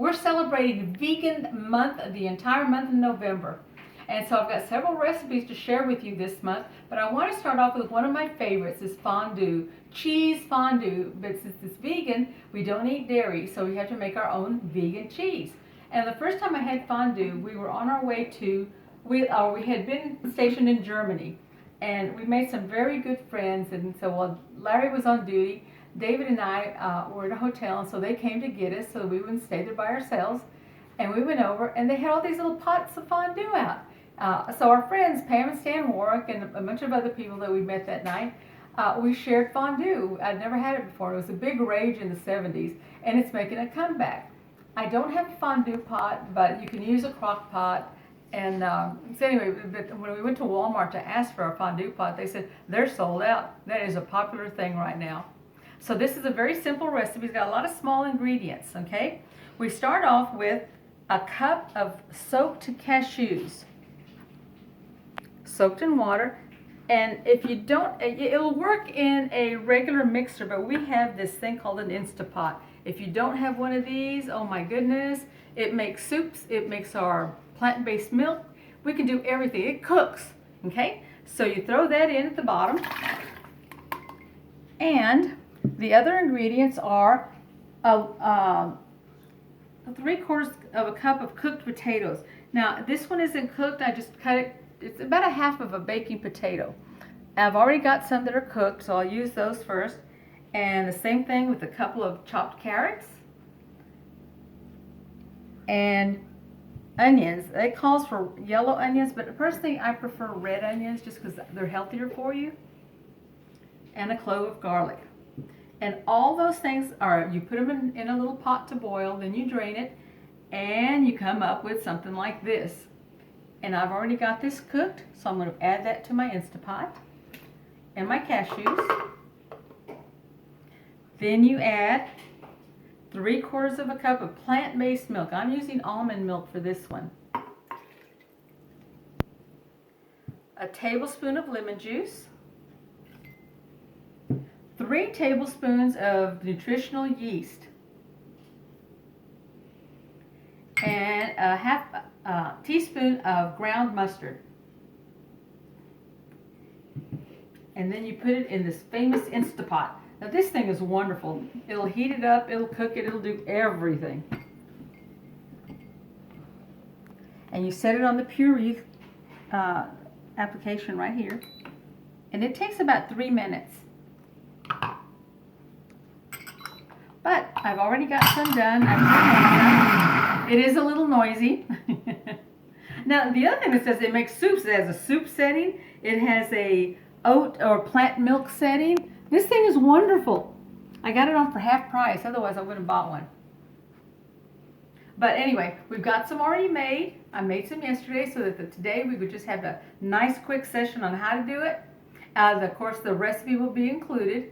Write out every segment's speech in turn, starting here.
we're celebrating vegan month, the entire month of November. And so I've got several recipes to share with you this month, but I want to start off with one of my favorites, is fondue, cheese fondue. But since it's vegan, we don't eat dairy, so we have to make our own vegan cheese. And the first time I had fondue, we were on our way to, we had been stationed in Germany, and we made some very good friends. And so while Larry was on duty, David and I were in a hotel, and so they came to get us so we wouldn't stay there by ourselves. And we went over, and they had all these little pots of fondue out. So our friends, Pam and Stan Warwick, and a bunch of other people that we met that night, we shared fondue. I'd never had it before. It was a big rage in the 70s, and it's making a comeback. I don't have a fondue pot, but you can use a crock pot. And so anyway, when we went to Walmart to ask for a fondue pot, they said they're sold out. That is a popular thing right now. So this is a very simple recipe. It's got a lot of small ingredients, okay? We start off with a cup of soaked cashews, soaked in water. And if you don't, it'll work in a regular mixer, but we have this thing called an Instapot. If you don't have one of these, oh my goodness, it makes soups, it makes our plant-based milk. We can do everything. It cooks, okay? So you throw that in at the bottom. And the other ingredients are 3/4 of a cup of cooked potatoes. Now, this one isn't cooked. I just cut it. It's about a half of a baking potato. I've already got some that are cooked, so I'll use those first. And the same thing with a couple of chopped carrots and onions. It calls for yellow onions, but personally I prefer red onions just because they're healthier for you. And a clove of garlic. And all those things are, you put them in a little pot to boil, then you drain it, and you come up with something like this. And I've already got this cooked, so I'm going to add that to my Instapot and my cashews. Then you add 3/4 of a cup of plant-based milk. I'm using almond milk for this one. A tablespoon of lemon juice. 3 tablespoons of nutritional yeast. And a half teaspoon of ground mustard. And then you put it in this famous Instapot. Now this thing is wonderful. It'll heat it up, it'll cook it, it'll do everything. And you set it on the puree application right here. And it takes about 3 minutes. But I've already got some done. It is a little noisy. Now the other thing it says, it makes soups. It has a soup setting. It has a oat or plant milk setting. This thing is wonderful. I got it on for half price. Otherwise I would have bought one. But anyway, we've got some already made. I made some yesterday so that today we would just have a nice quick session on how to do it. Of course, the recipe will be included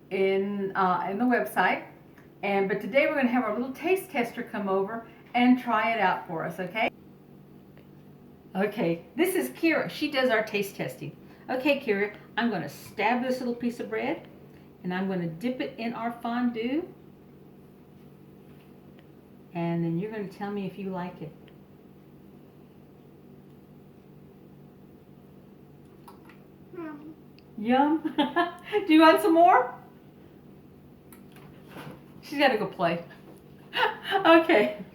in the website. But today we're going to have our little taste tester come over and try it out for us, okay? Okay, this is Kira. She does our taste testing. Okay, Kira, I'm going to stab this little piece of bread, and I'm going to dip it in our fondue. And then you're going to tell me if you like it. Yum. Do you want some more? She's got to go play. Okay.